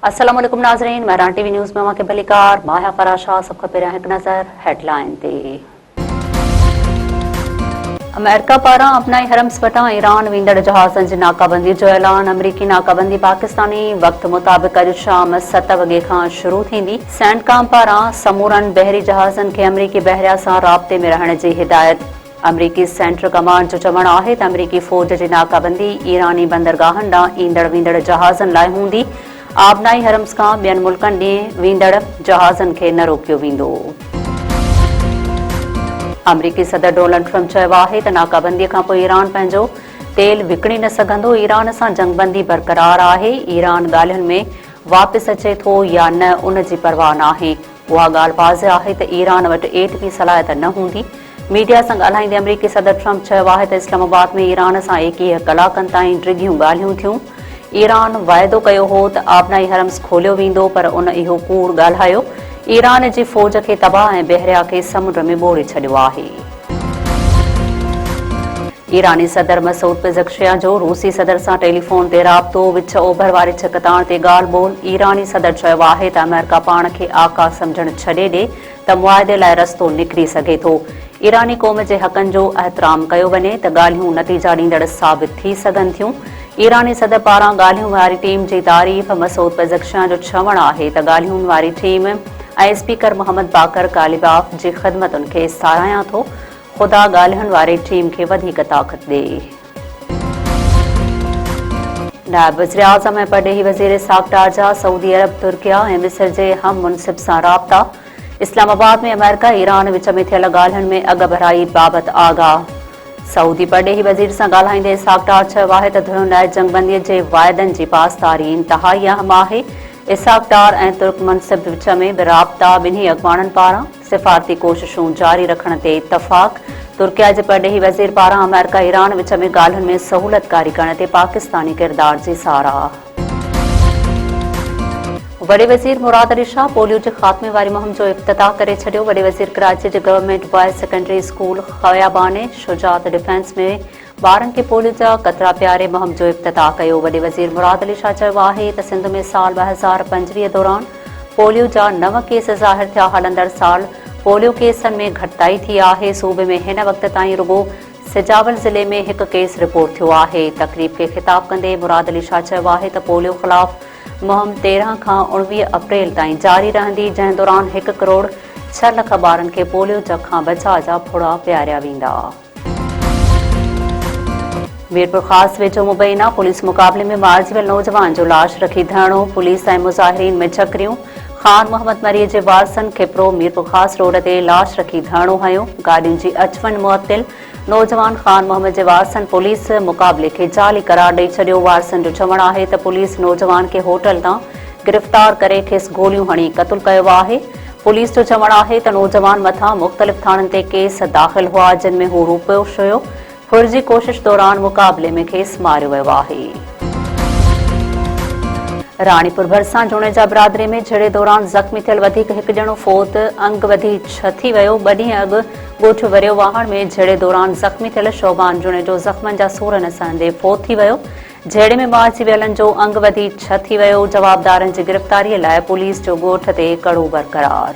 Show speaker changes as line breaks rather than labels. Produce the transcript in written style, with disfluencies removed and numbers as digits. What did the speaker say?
अस्सलाम वालेकुम नाज़रीन, महरान टीवी न्यूज़ में के बलिकार माया फराशा सबका पहिरियां हिकु नज़र हेडलाइन ते। अमेरिका पारां अपनाई हरम्स वटां ईरान वेंदड़ जहाज़नि जी नाकाबंदी जो ऐलान। अमरीकी नाकाबंदी पाकिस्तानी वक़्त मुताबिक़ अॼु शाम 7 वॻे खां शुरू थींदी। सेंटकॉम पारां समूरनि बहरी जहाज़नि खे अमरीकी बहरिया सां राब्ते में रहण जी हिदायत। अमरीकी सेंट्रल कमांड जो चवणु आहे त अमरीकी फ़ौज जी नाकाबंदी ईरानी बंदरगाहनि ॾांहुं ईंदड़ वेंदड़ जहाज़नि लाइ हूंदी। आबनाई हरम्स खां ॿियनि मुल्कनि ॾे वेंदड़ जहाज़नि खे न रोकियो वेंदो। अमरीकी सदर डोनाल्ड ट्रम्प चयो आहे त नाकाबंदीअ खां पोइ ईरान पंहिंजो तेल विकिणी न सघंदो। ईरान सां जंगबंदी बरक़रार आहे। ईरान ॻाल्हियुनि में वापसि अचे थो या न उन जी परवाह नाहे। उहा ॻाल्हि वाज़िह आहे त ईरान वटि एटमी सलाहियत न हूंदी। मीडिया सां ॻाल्हाईंदे अमरीकी सदर ट्रम्प चयो आहे त इस्लामाबाद में ईरान सां 21 कलाकनि ताईं डिघियूं ॻाल्हियूं थियूं। ईरान वाइदो कयो हो त आबनाई हरम्स खोलियो वेंदो, पर उन इहो कूड़ ॻाल्हायो। ईरान जी फ़ौज खे तबाह ऐं बहरिया खे समुंड में ॿोड़े छॾियो आहे। ईरानी सदर मसूद पेज़ेश्कियान जो रूसी सदर सां टेलीफ़ोन ते राब्तो। विच ओभर वारे छिकताण ते ॻाल्हि ॿोल। ईरानी सदर चयो आहे त अमेरिका पाण खे आका सम्झणु छॾे ॾे त मुआहिदे लाइ रस्तो निकिरी सघे थो। ईरानी क़ौम जे हक़नि जो एहतराम कयो वञे त ॻाल्हियूं नतीजा ॾींदड़ साबित थी सघनि थियूं। ईरानी सदर पारां ॻाल्हियुनि वारी टीम जी तारीफ़। मसूद पेज़ेश्कियान जो चवणु आहे त ॻाल्हियुनि वारी टीम ऐं स्पीकर मोहम्मद बाकर कालिबाफ जी ख़िदमतुनि खे साराहियां थो। ख़ुदा ॻाल्हियुनि वारी टीम खे वधीक ताक़त ॾे। नायब वज़ीर आज़म ऐं परॾेही वज़ीर साख़्टार जा सऊदी अरब, तुर्किया ऐं मिस्र जे हम मुनसिब सां राब्ता। इस्लामाबाद में अमेरिका ईरान विच में थियल ॻाल्हियुनि में अॻ भराई बाबति आगाह। सऊदी परॾेही वज़ीर सां ॻाल्हाईंदे साख़्टार चयो आहे त धुरियुनि लाइ जंगबंदीअ जे वाइदनि जी पासदारी इंतिहाई अहम आहे। साख़्टार ऐं तुर्क मुनसिब विच में बि राब्ता। ॿिन्ही अॻवाननि पारां सिफ़ारती कोशिशूं जारी रखण ते इतफ़ाक़। तुर्किया जे परॾेही वज़ीर पारां अमेरिका ईरान विच में ॻाल्हियुनि में सहूलियतकारी करण ते पाकिस्तानी किरदार जी साराह। वॾे वज़ीर मुराद अली शाह पोलियो जे ख़ात्मे वारी मुहिम जो इफ़्तिताह करे छॾियो। वॾे वज़ीर कराची जे गवर्नमेंट बॉयज़ सेकेंडरी स्कूल खयाबाने शुजात डिफेंस में ॿारनि खे पोलियो जा क़तरा पियारे मुहिम जो इफ़्तिताह कयो। वॾे वज़ीर मुराद अली शाह चयो आहे त सिंध में साल 2025 दौरान पोलियो जा 9 केस ज़ाहिर थिया। हलंदड़ साल पोलियो केसनि में घटिताई थी आहे। सूबे में हिन वक़्त ताईं रुगो सिजावल ज़िले में 1 केस रिपोर्ट थियो आहे। तक़रीब खे ख़िताब कंदे मुराद अली शाह चयो आहे त पोलियो ख़िलाफ़ मुहिम 13 खां 19 अप्रैल ताईं जारी रहंदी, जंहिं दौरान 1 करोड़ 6 लख ॿारनि खे पोलियो जग खां बचाव जा फुड़ा पियारिया वेंदा। मीरपुर ख़ासि वेझो मुबैना पुलिस मुक़ाबले में मारिजी वियल नौजवान जो लाश रखी धरणो। पुलिस ऐं मुज़ाहिरीन में चकरियूं। ख़ान मोहम्मद मरीअ जे वारसनि खिपरो मीरपुर ख़ासि रोड ते लाश रखी धरणो हयो। गाॾियुनि जी अचवञ मुअत्तिल। नौजवान ख़ान मोहम्मद जे वारसनि पुलिस मुक़ाबले खे जाली करार ॾेई छॾियो। वारसनि जो चवणु आहे त पुलिस नौजवान खे होटल तां गिरफ़्तार करे खेसि गोलियूं हणी क़तलु कयो आहे। पुलिस जो चवणु आहे त नौजवान मथां मुख़्तलिफ़ थाणनि ते केस दाख़िल हुआ, जिन में हू रूपोश हुयो। फुर्जी कोशिश दौरान मुक़ाबले में खेसि मारियो वियो आहे। राणीपुर भरिसां जुणेजा बिरादरी में झेड़े दौरान ज़ख़्मी थियल वधीक हिकु ॼणो फ़ौत। अंग वधी छ थी वियो। 2 ॾींहं अॻु ॻोठु वरियो वाहण में झेड़े दौरान ज़ख़्मी थियल शोभान जुणे जो ज़ख़्मनि जा सूर न सहंदे फ़ौत थी वियो। झेड़े में मारिजी वियलनि जो अंग वधी छ थी वियो। जवाबदारनि जी गिरफ़्तारीअ लाइ पुलिस जो ॻोठ ते कड़ो बरक़रार।